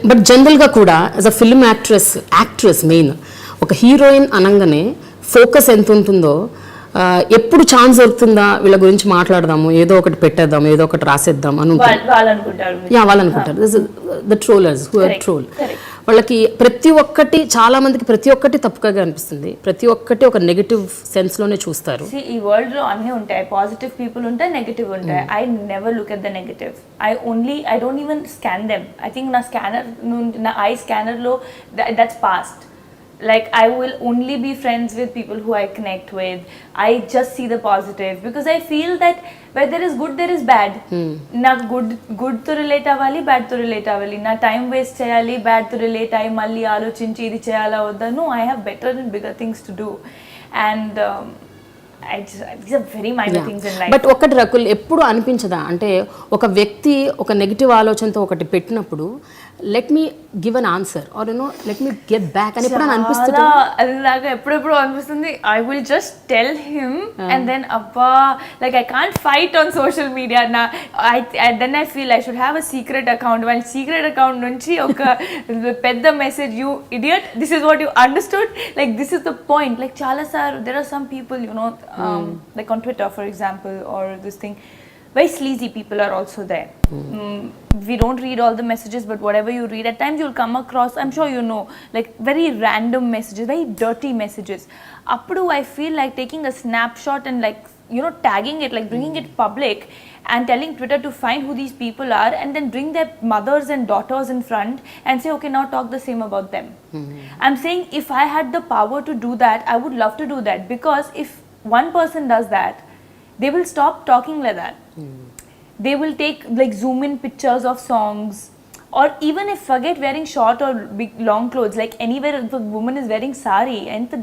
But జనరల్గా కూడా as a film actress main ఒక హీరోయిన్ అనగానే ఫోకస్ ఎంత ఉంటుందో ఎప్పుడు ఛాన్స్ దొరుకుతుందా వీళ్ళ గురించి మాట్లాడదాము, ఏదో ఒకటి పెట్టేద్దాం, ఏదో ఒకటి రాసేద్దాం అని వాళ్ళు అనుకుంటారు. The trollers who are troll వాళ్ళకి ప్రతి ఒక్కటి, చాలా మందికి ప్రతి ఒక్కటి తప్పుగా అనిపిస్తుంది, ప్రతి ఒక్కటి ఒక నెగటివ్ సెన్స్ లోనే చూస్తారు. ఈ వరల్డ్ లో అన్ని ఉంటాయి, పాజిటివ్ పీపుల్ ఉంటాయి, నెగటివ్ ఉంటాయి. I never look at the negative. I don't even scan them. I think నా ఐ స్కానర్ లో that's past. Like I will only be friends with people who I connect with. I just see the positive because I feel that where there is good there is bad. Na good to relate avali, bad to relate avali. Na time waste cheyali, bad to relate ayi malli alochinchi idi cheyala odda. No, I have better and bigger things to do. And these are very minor things in life. But ఒకటి రకుల్ ఎప్పుడు అనిపించదా అంటే ఒక వ్యక్తి ఒక negative ఆలోచనతో ఒకటి పెట్టినప్పుడు let me give an answer or no let me get back అని ఎప్పుడు అనిపిస్తుంది? అది నాకు ఎప్పుడెప్పుడు అనిపిస్తుంది. I will just tell him and then అబ్బా like I can't fight on social media. Then I feel I should have a secret account. వాళ్ళ secret account నుంచి ఒక పెద్ద message, you idiot, this is what you understood, like this is the point. Like చాలా సార్ there are some people you know like on Twitter for example or this thing, very sleazy people are also there. We don't read all the messages, but whatever you read, at times you'll come across, I'm sure you know, like very random messages, very dirty messages. Appudu I feel like taking a snapshot and like, you know, tagging it, like bringing it public and telling Twitter to find who these people are and then bring their mothers and daughters in front and say, okay, now talk the same about them. I'm saying if I had the power to do that, I would love to do that, because if one person does that, they will stop talking like that. They will take like zoom in pictures of songs, or even if forget wearing short or big long clothes, like anywhere if a woman is wearing sari, enta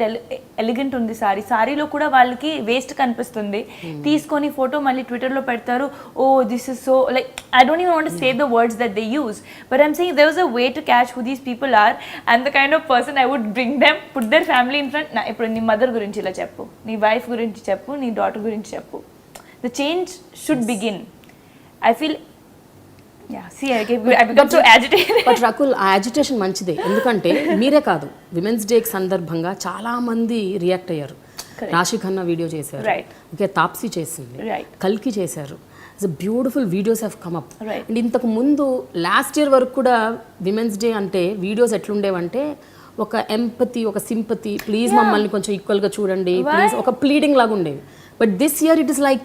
elegant undi sari lo kuda vallaki waist kanipistundi, teeskoni photo malli Twitter lo pedtaru. Oh, this is so, like I don't even want to say the words that they use, but I'm saying there was a way to catch who these people are and the kind of person I would bring them, put their family in front. Na ippudu nee mother gurinchi ila cheppu, nee wife gurinchi cheppu, nee daughter gurinchi cheppu. The change should begin. I feel I become so agitated. But Rakul ఆ agitation మంచిదే, ఎందుకంటే మీరే కాదు women's day సందర్భంగా చాలా మంది react అయ్యారు. రాశి ఖన్నా వీడియో చేశారు, ఓకే, తాప్సీ చేసింది, కల్కి చేశారు. Beautiful videos have come up. And ఇంతకు ముందు లాస్ట్ ఇయర్ వరకు కూడా విమెన్స్ డే అంటే వీడియోస్ ఎట్లుండేవంటే ఒక ఎంపతి, ఒక సింపతి, ప్లీజ్ మమ్మల్ని కొంచెం ఈక్వల్గా చూడండి ప్లీజ్, ఒక ప్లీడింగ్ లాగా ఉండేవి. But this year it is like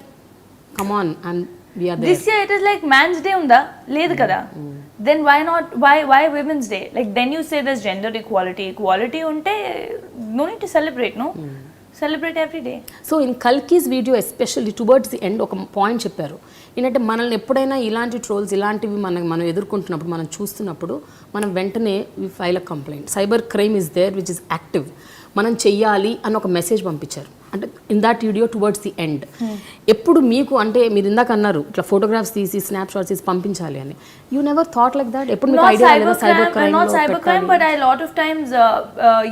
come on and this year it is like man's day unda ledu kada. Then why women's day? Like then you say there's gender equality unte no need to celebrate, no? Celebrate every day. So in Kalki's video especially towards the end ఒక point చెప్పారు ఏంటంటే మనల్ని ఎప్పుడైనా ఇలాంటి trolls ఇలాంటివి మనం ఎదుర్కొంటున్నప్పుడు, మనం చూస్తున్నప్పుడు మనం వెంటనే file a complaint. Cyber crime is there which is active, మనం చెయ్యాలి అని ఒక మెసేజ్ పంపించారు. అంటే in that video towards the end ఎప్పుడు మీకు అంటే మీరు ఇందాక అన్నారు ఇట్లా ఫోటోగ్రాఫ్స్ తీసి స్నాప్ షాట్స్ తీసి పంపించాలి అని, you never thought like that? ఎప్పుడు మీకు ఐడియా లేదా cyber crime? Not cyber crime, but I lot of times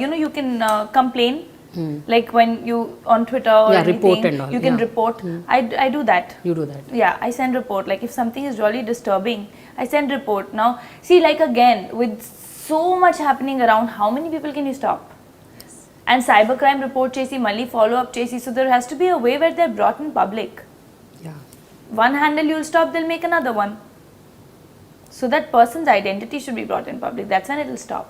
you know you can complain. Like when you on Twitter or anything, report and all. You can report. I do that. You do that? Yeah, I send report. Like if something is really disturbing, I send report. Now see, like again with so much happening around, how many people can you stop? And cybercrime report chesi malli follow up chesi, so there has to be a way where they're brought in public. One handle you'll stop, they'll make another one, so that person's identity should be brought in public. That's when it'll stop.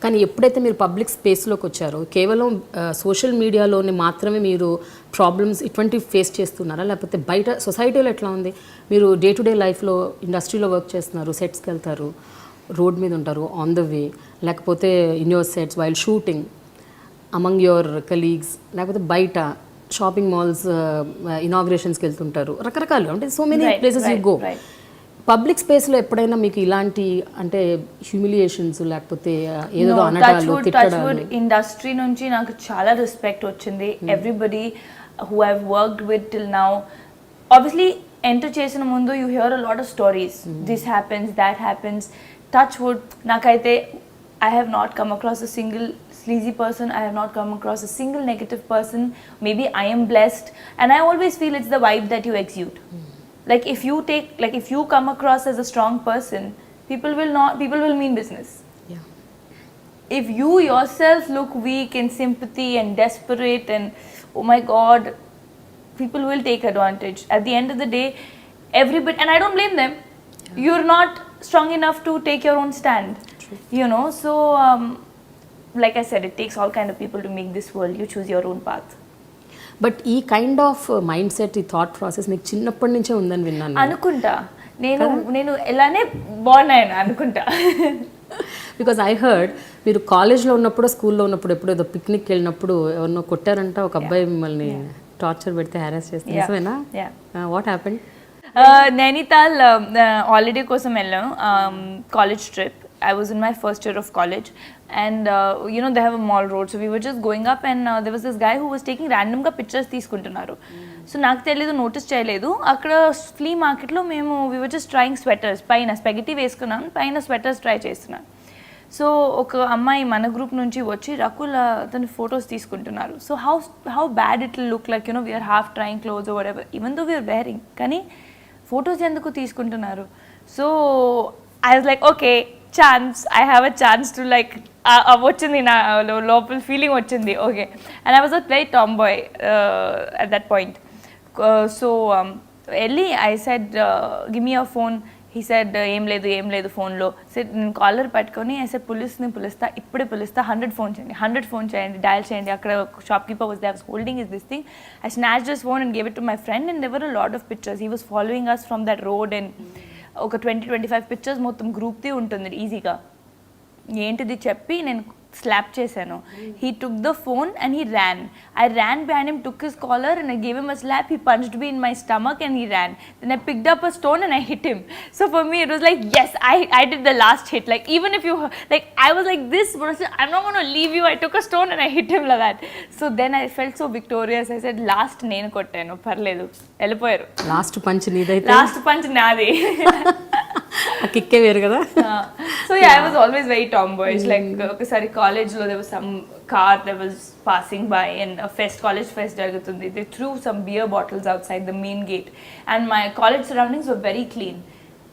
కానీ ఎప్పుడైతే మీరు public స్పేస్లోకి వచ్చారో కేవలం social మీడియాలోనే మాత్రమే మీరు problems ఇటువంటివి face చేస్తున్నారా, లేకపోతే బయట సొసైటీలో ఎట్లా ఉంది? మీరు డే టు డే లైఫ్లో ఇండస్ట్రీలో వర్క్ చేస్తున్నారు, సెట్స్కి వెళ్తారు, రోడ్ మీద ఉంటారు, ఆన్ ద వే, లేకపోతే in your sets while shooting, among your colleagues, లేకపోతే బయట షాపింగ్ మాల్స్ ఇనాగ్రేషన్స్కి వెళ్తుంటారు, రకరకాలు అంటే so many places you go. Public స్పేస్లో ఎప్పుడైనా మీకు ఇలాంటి అంటే హ్యూమిలియేషన్స్ లేకపోతే ఏదో అనడాలు తిట్టడాలు? ఇండస్ట్రీ నుంచి నాకు చాలా రెస్పెక్ట్ వచ్చింది. Everybody who have worked with till now, obviously enter చేసిన ముందు you here a lot of stories, this happens, that happens. Touch wood, నాకైతే I have not come across a single sleazy person. I have not come across a single negative person. Maybe I am blessed, and I always feel it's the vibe that you exude. Like if you come across as a strong person, people will mean business. Yeah. If you yourself look weak in sympathy and desperate and oh my god, people will take advantage. At the end of the day, everybody, and I don't blame them. You're not strong enough to take your own stand. True. You know, so like I said, it takes all kind of people to make this world. You choose your own path. But ఈ kind of mind set, ఈ thought process మీకు చిన్నప్పటి నుంచే ఉందని విన్నాను. అనుకుంటా నేను ఎలానే బాగున్నాను అనుకుంటా. బికాజ్ ఐ హర్డ్ మీరు కాలేజ్లో ఉన్నప్పుడు, స్కూల్లో ఉన్నప్పుడు, ఎప్పుడు ఏదో పిక్నిక్ వెళ్ళినప్పుడు ఎవరినో కొట్టారంట, ఒక అబ్బాయి మిమ్మల్ని టార్చర్ పెడితే హ్యారాస్ చేస్తే, నిజమేనా? What happened? నైనితాల్ హాలిడే కోసం వెళ్ళాం, college trip. I was in my first year of college, and you know, they have a mall road, so we were just going up, and there was this guy who was taking random ga pictures తీసుకుంటున్నారు. So నాకు తెలియదు, notice చేయలేదు. అక్కడ flea మార్కెట్లో మేము we were just trying sweaters, పైన spaghetti వేసుకున్నాం, పైన స్వెటర్స్ ట్రై చేస్తున్నాం. సో ఒక అమ్మాయి మన గ్రూప్ నుంచి వచ్చి రకుల్ అతని ఫొటోస్ తీసుకుంటున్నారు. So how bad it will look like, you know, we're half trying clothes or ever, even though we're wearing, కానీ ఫొటోస్ ఎందుకు తీసుకుంటున్నారు? So I was like, okay, chance, I have a chance to like, వచ్చింది నా లోపల feeling వచ్చింది, okay. And I was a very tomboy at that point. So వెళ్ళి I said, give me your phone. He said, ఏం లేదు ఫోన్లో. Said, నేను caller పెట్టుకొని ఐ సెడ్, పోలీస్ని పిలుస్తా, ఇప్పుడే పిలుస్తా, 100 ఫోన్ చేయండి, డయల్ చేయండి. అక్కడ shop keeper was they, was holding is this thing. I snatched his phone and gave it to my friend, and there were a lot of pictures. He was following us from that road, and ఒక 20-25 pictures మొత్తం గ్రూప్ది ఉంటుంది ఈజీగా. ఏంటిది చెప్పి నేను slap చేశాను. He took the phone and he ran. I ran behind him, took his collar and I gave him a slap. He punched me in my stomach and he ran. Then I picked up a stone and I hit him. So for me it was like, yes, I did the last hit. Like, even if you, like, I was like this, but I said, I'm not going to leave you. I took a stone and I hit him like that. So then I felt so victorious. I said, last నేను కొట్టాను, పర్లేదు, వెళ్ళిపోయారు. Last punch నీదైతే? Last punch నాది. ఆ కిక్కే వేరు కదా. So yeah, I was always very tomboyish. Like, ఒకసారి కాలేజ్లో there was some car that was passing by, and a college fest జరుగుతుంది. They threw some beer bottles outside the main gate, and my college surroundings were very clean.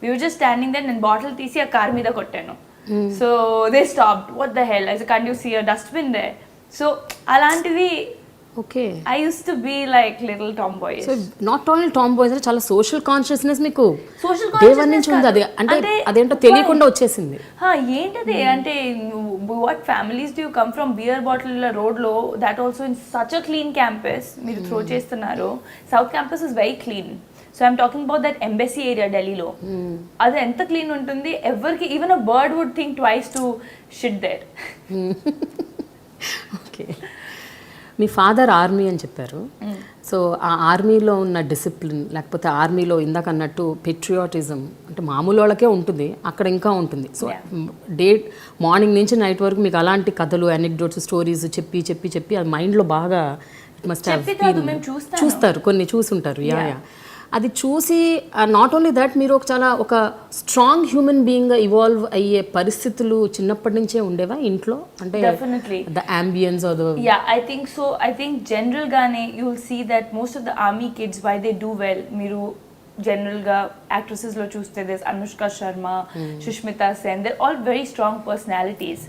We were just standing there, and bottle తీసి ఆ car మీద కొట్టాను. So they stopped. What the hell? I said, can't you see a dustbin there? So అలాంటివి. Okay. I used to be like little tomboyish. So not only tomboys, అంటే చాలా social consciousness మీకు social దేవన్ నుంచి ఉంది. అది అంటే అదేంటో తెలియకుండా వచ్చేసింది. ఏంటది అంటే, what families do you come from? Beer bottle రోడ్లో, that also in such a clean campus మీరు త్రో చేస్తున్నారు. South campus is very clean. So I'm talking about that embassy area ఢిల్లీలో. అది ఎంత క్లీన్ ఉంటుంది, ఎవరికి, even a bird would think twice to shit there. Okay. మీ father army అని చెప్పారు. సో ఆ ఆర్మీలో ఉన్న డిసిప్లిన్, లేకపోతే ఆర్మీలో ఇందాక అన్నట్టు పెట్రియాటిజం అంటే మామూలు వాళ్ళకే ఉంటుంది, అక్కడ ఇంకా ఉంటుంది. సో మార్నింగ్ నుంచి నైట్ వరకు మీకు అలాంటి కథలు, అనెక్డోట్స్, స్టోరీస్ చెప్పి అది మైండ్లో బాగా ఇట్ మస్ట్ హ్యావ్ బీన్. చూస్తారు, కొన్ని చూసుంటారు. యా. అది చూసి నాట్ ఓన్లీ దట్, మీరు ఒక స్ట్రాంగ్ హ్యూమన్ బీయింగ్గా ఇవాల్వ్ అయ్యే పరిస్థితులు చిన్నప్పటి నుంచే ఉండేవా ఇంట్లో? అంటే the ambience or the, yeah, I think so. I think general గానే you will see that most of the army kids, why they do well, మీరు జనరల్గా యాక్ట్రెసెస్లో చూస్తే this Anushka Sharma, Sushmita Sen, they're all very strong personalities.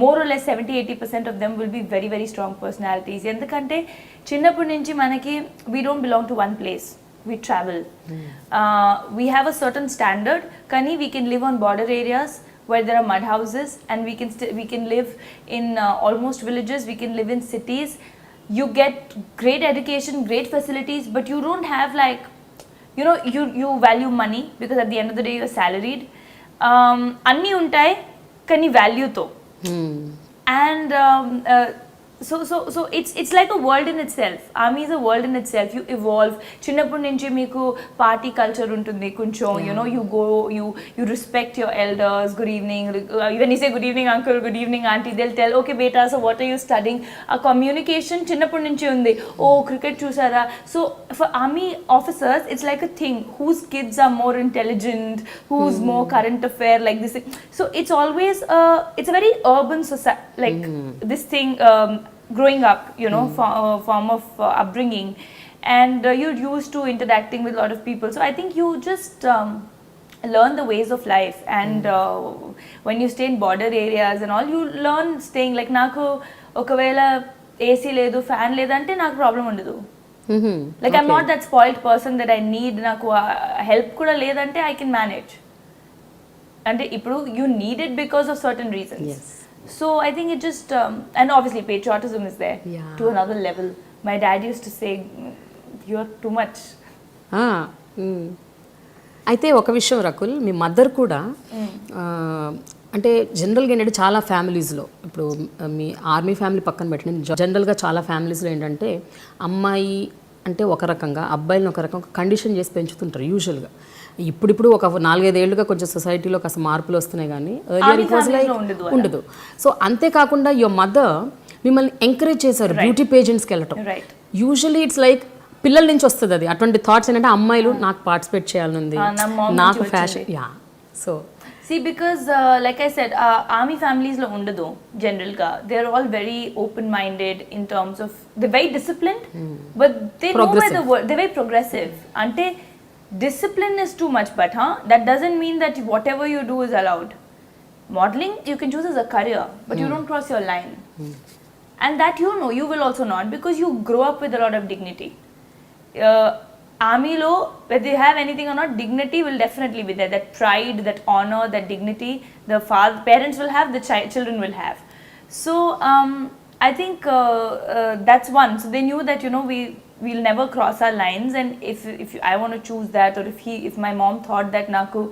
More or less 70-80% of them will be very, very strong personalities. ఎందుకంటే చిన్నప్పటి నుంచి మనకి, we don't belong to one place. We travel. We have a certain standard. Kani, we can live on border areas where there are mud houses, and we can live in almost villages. We can live in cities. You get great education, great facilities, but you don't have, like, you know, you value money because at the end of the day you're salaried. Anni untai kani value to. And so it's like a world in itself. Army is a world in itself. You evolve. చిన్నప్పటి నుంచి మీకు party culture ఉంటుంది కొంచెం. You know, you go, you respect your elders. Good evening. When you say good evening uncle, good evening auntie, they'll tell, okay beta, so what are you studying? A communication చిన్నప్పటి నుంచి ఉంది. Oh, cricket చూసారా? So for army officers, it's like a thing. Whose kids are more intelligent? Who's more current affair? Like this. So it's always it's a very urban society. Like this thing. Growing up, you know, form of upbringing, and you're used to interacting with a lot of people. So I think you just learn the ways of life, and when you stay in border areas and all, you learn staying. Like నాకు ఒకవేళ AC లేదు fan లేదంటే నాకు problem ఉండదు. Like I'm not that spoiled person that I need నాకు help కూడా లేదంటే I can manage. అంటే ఇప్పుడు you need it because of certain reasons. Yes. So I think it just and obviously patriotism is there to another level. My dad used to say you're too much. అయితే ఒక విషయం రకుల్, మీ mother కూడా అంటే జనరల్గా ఏంటంటే చాలా ఫ్యామిలీస్లో, ఇప్పుడు మీ ఆర్మీ ఫ్యామిలీ పక్కన పెట్టి జనరల్గా చాలా ఫ్యామిలీస్లో ఏంటంటే అమ్మాయి అంటే ఒక రకంగా, అబ్బాయిని ఒక రకంగా కండిషన్ చేసి పెంచుతుంటారు యూజువల్గా. ఇప్పుడు ఒక 4-5 ఏళ్ళుగా కొంచెం సొసైటీలో కాస్త మార్పులు వస్తున్నాయి, కానీ ఎర్లియర్ ఇట్ వాజ్ లైక్ ఉండదు. సో అంతేకాకుండా యువర్ మదర్ మిమ్మల్ని ఎంకరేజ్ చేశారు బ్యూటీ పేజెంట్స్కి వెళ్ళటం. యూజువల్లీ ఇట్స్ లైక్ పిల్లల నుంచి వస్తుంది అది, అటువంటి థాట్స్ ఏంటంటే అమ్మాయిలు నాకు పార్టిసిపేట్ చేయాలనుంది, నాకు fashion. So see, because like I said, army families lo undadu generally. They're all very open minded in terms of, they're very disciplined, but they know where the word, they're very progressive. Ante discipline is too much, but that doesn't mean that whatever you do is allowed. Modeling you can choose as a career, but you don't cross your line. And that you will also not, because you grow up with a lot of dignity. Army lo, whether you have anything or not, dignity will definitely be there. That pride, that honor, that dignity, the parents will have, the children will have. So I think that's one. So they knew that we'll never cross our lines, and if I want to choose that, or if my mom thought that naku,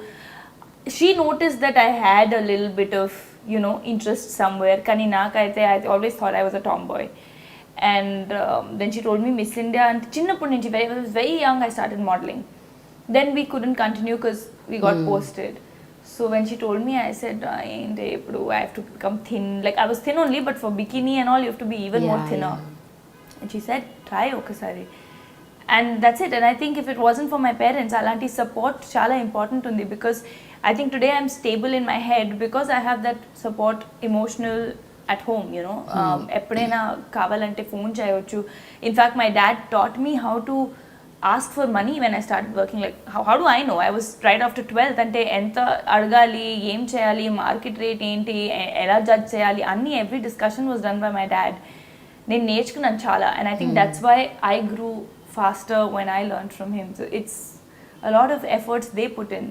she noticed that I had a little bit of interest somewhere. Kani nakaithe I always thought I was a tomboy. And then she told me Miss India, and chinnappudu nunchi, I was very young, I started modeling. Then we couldn't continue because we got posted. So when she told me, I said I have to become thin. Like I was thin only, but for bikini and all you have to be even more thinner. And she said try okasari, and that's it. And I think if it wasn't for my parents, alanti support chala important undi, because I think today I'm stable in my head because I have that support, emotional, at home. ఎప్పుడైనా కావాలంటే phone చేయవచ్చు. In fact, my dad taught me how to ask for money when I started working. Like how do I know? I was right after 12th. అంటే ఎంత అడగాలి, ఏం చేయాలి, market rate ఏంటి, ఎలా జడ్జ్ చేయాలి, అన్ని every discussion was done by my dad. నేను నేర్చుకున్నాను చాలా, and I think that's why I grew faster when I learned from him. So it's a lot of efforts they put in.